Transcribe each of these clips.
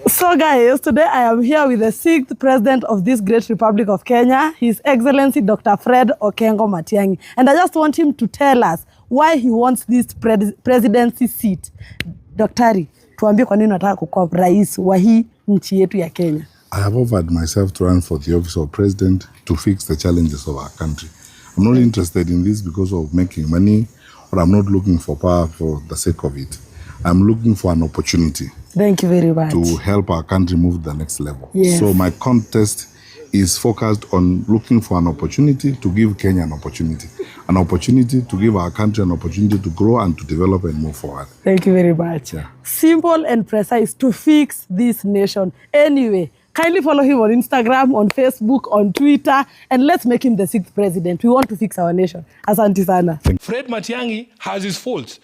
So guys, today I am here with the 6th president of this great Republic of Kenya, His Excellency Dr. Fred Okengo Matiang'I. And I just want him to tell us why he wants this presidency seat. Daktari, tuambie kwa nini unataka kuwa rais wa hii nchi yetu ya Kenya. I have offered myself to run for the office of president to fix the challenges of our country. I'm not interested in this because of making money, or I'm not looking for power for the sake of it. I'm looking for an opportunity. Thank you very much. To help our country move to the next level. Yes. So my contest is focused on looking for an opportunity to give Kenya an opportunity to give our country an opportunity to grow and to develop and move forward. Thank you very much. Yeah. Simple and precise to fix this nation. Anyway, kindly follow him on Instagram, on Facebook, on Twitter, and let's make him the 6th president. We want to fix our nation. Asante sana. Fred Matiang'I has his faults,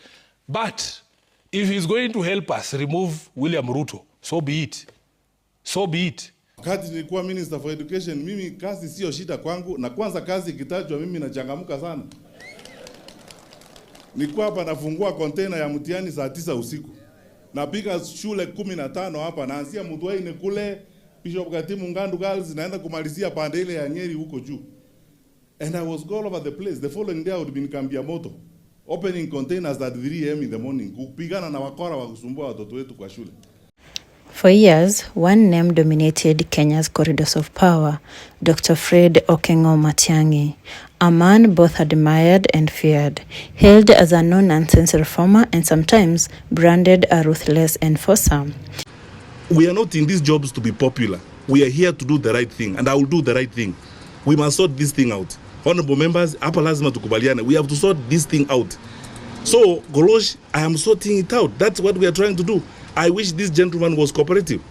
but if he's going to help us remove William Ruto, so be it. So be it. Wakati nilikuwa Minister for Education, mimi kazi sio shida kwangu, na kwanza kazi ikitajwa mimi nachangamuka sana. Nilikuwa hapa nafungua container ya mtihani saa 9 usiku. Napiga shule 15 hapa, naanzia Mudwaini kule Bishop Gatimu Ngandu Girls, naenda kumalizia pande ile ya Nyeri huko juu. And I was all over the place. The following day I would be in Kambiamoto, opening containers at 3 a.m. in the morning, kupigana na wakora wa kusumbua watoto wetu kwa shule. For years, one name dominated Kenya's corridors of power, Dr. Fred Okengo Matiang'I, a man both admired and feared, hailed as a no-nonsense reformer and sometimes branded a ruthless enforcer. We are not in these jobs to be popular. We are here to do the right thing, and I will do the right thing. We must sort this thing out. Honorable members, hapa lazima tukubaliane. We have to sort this thing out. So, Golosh, I am sorting it out. That's what we are trying to do. I wish this gentleman was cooperative.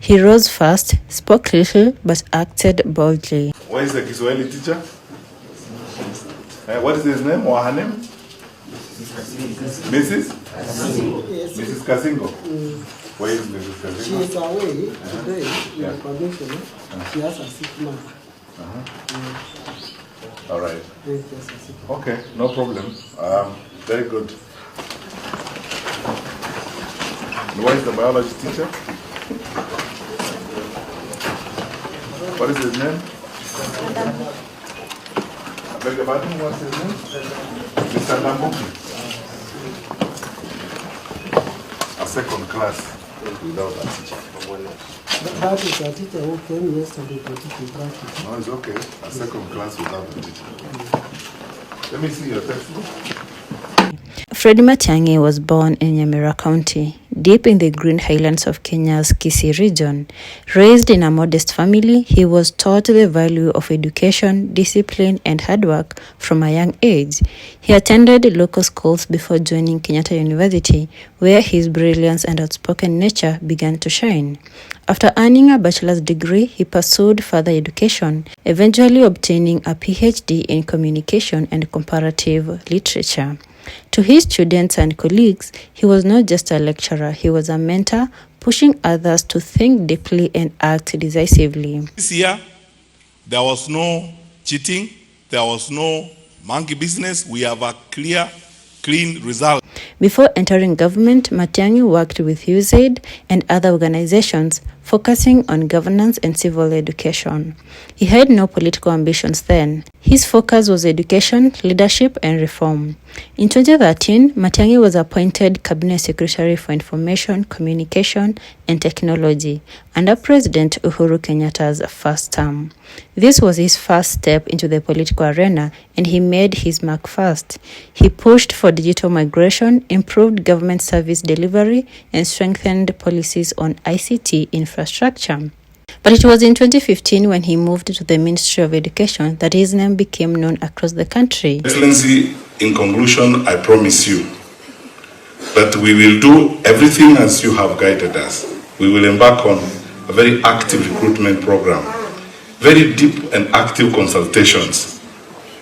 He rose fast, spoke little, but acted boldly. Where is the Kiswahili teacher? What is his name or her name? Mrs. Mrs. Kasingo. Where is Mrs. Kasingo? She is away today in the convention. She has a sick man. All right. Okay, no problem. Very good. Where is the biology teacher? What is his name? I beg your pardon, what's his name? Mr. Lambuki. A second class without a teacher. That is a teacher who came yesterday to teach in practice. No, it's okay. A second class without a teacher. Let me see your textbook. Fred Matiang'I was born in Nyamira County, deep in the green highlands of Kenya's Kisii region. Raised in a modest family, he was taught the value of education, discipline, and hard work from a young age. He attended local schools before joining Kenyatta University, where his brilliance and outspoken nature began to shine. After earning a bachelor's degree, he pursued further education, eventually obtaining a PhD in communication and comparative literature. To his students and colleagues, he was not just a lecturer, he was a mentor, pushing others to think deeply and act decisively. This year, there was no cheating, there was no monkey business. We have a clear, clean result. Before entering government, Matiang'I worked with USAID and other organizations focusing on governance and civil education. He had no political ambitions then. His focus was education, leadership, and reform. In 2013, Matiang'I was appointed Cabinet Secretary for Information, Communication, and Technology under President Uhuru Kenyatta's first term. This was his first step into the political arena, and he made his mark fast. He pushed for digital migration, improved government service delivery, and strengthened policies on ICT infrastructure. But it was in 2015 when he moved to the Ministry of Education that his name became known across the country. Excellency, in conclusion, I promise you that we will do everything as you have guided us. We will embark on a very active recruitment program, very deep and active consultations.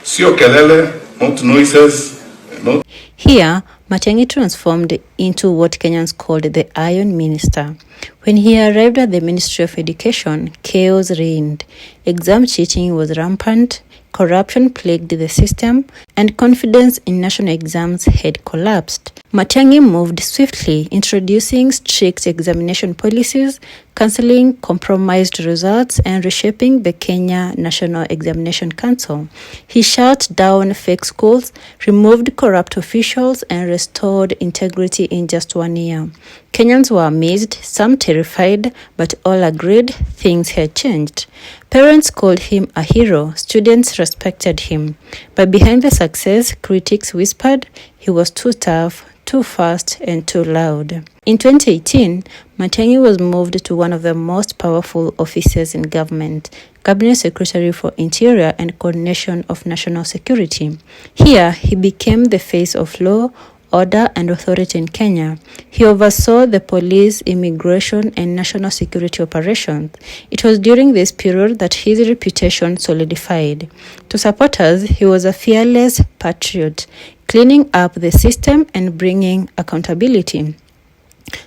Sio kelele, not noises, not... Here, Matiang'I transformed into what Kenyans called the Iron Minister. When he arrived at the Ministry of Education, chaos reigned. Exam cheating was rampant, corruption plagued the system, and confidence in national exams had collapsed. Matiang'I moved swiftly, introducing strict examination policies, cancelling compromised results, and reshaping the Kenya National Examination Council. He shut down fake schools, removed corrupt officials, and restored integrity in just 1 year. Kenyans were amazed, some terrified, but all agreed things had changed. Parents called him a hero, students respected him. But behind the success, critics whispered he was too tough, too fast, and too loud. In 2018, Matiang'I was moved to one of the most powerful offices in government, Cabinet Secretary for Interior and Coordination of National Security. Here, he became the face of law, order, and authority in Kenya. He oversaw the police, immigration, and national security operations. It was during this period that his reputation solidified. To supporters, he was a fearless patriot, cleaning up the system and bringing accountability.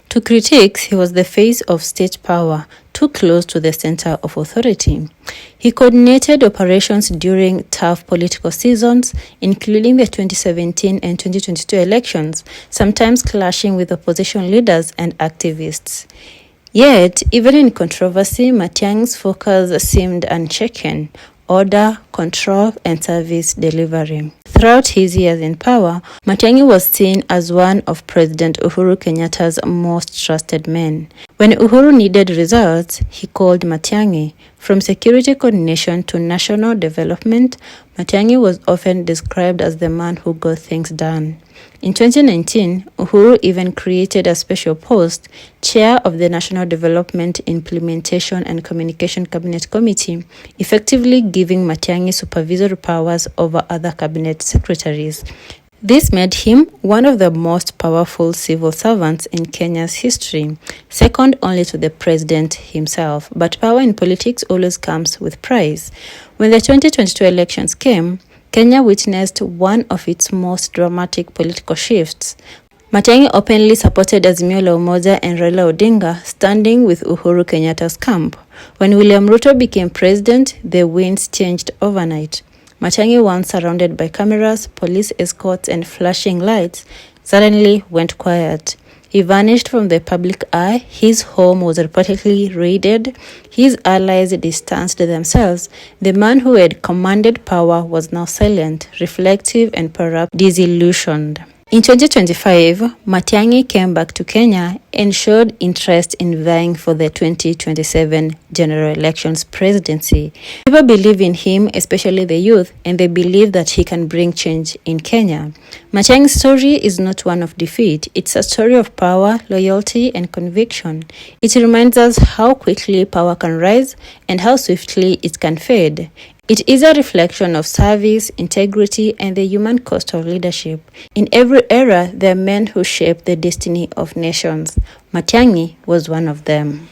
To critics, he was the face of state power, too close to the center of authority. He coordinated operations during tough political seasons, including the 2017 and 2022 elections, sometimes clashing with opposition leaders and activists. Yet, even in controversy, Matiang'i's focus seemed unshaken: order, control, and service delivery. Throughout his years in power, Matiang'I was seen as one of President Uhuru Kenyatta's most trusted men. When Uhuru needed results, he called Matiang'I. From security coordination to national development, Matiang'I was often described as the man who got things done. In 2019, Uhuru even created a special post, Chair of the National Development, Implementation and Communication Cabinet Committee, effectively giving Matiang'I supervisory powers over other cabinet secretaries. This made him one of the most powerful civil servants in Kenya's history, second only to the president himself. But power in politics always comes with price. When the 2022 elections came, Kenya witnessed one of its most dramatic political shifts. Matiang'I openly supported Azimio la Umoja and Raila Odinga, standing with Uhuru Kenyatta's camp. When William Ruto became president, the winds changed overnight. Matiang'I, once surrounded by cameras, police escorts, and flashing lights, suddenly went quiet. He vanished from the public eye. His home was reportedly raided. His allies distanced themselves. The man who had commanded power was now silent, reflective, and perhaps disillusioned. In 2025, Matiang'I came back to Kenya and showed interest in vying for the 2027 general elections presidency. People believe in him, especially the youth, and they believe that he can bring change in Kenya. Matiang'i's story is not one of defeat. It's a story of power, loyalty, and conviction. It reminds us how quickly power can rise and how swiftly it can fade. It is a reflection of service, integrity, and the human cost of leadership. In every era, there are men who shape the destiny of nations. Matiang'I was one of them.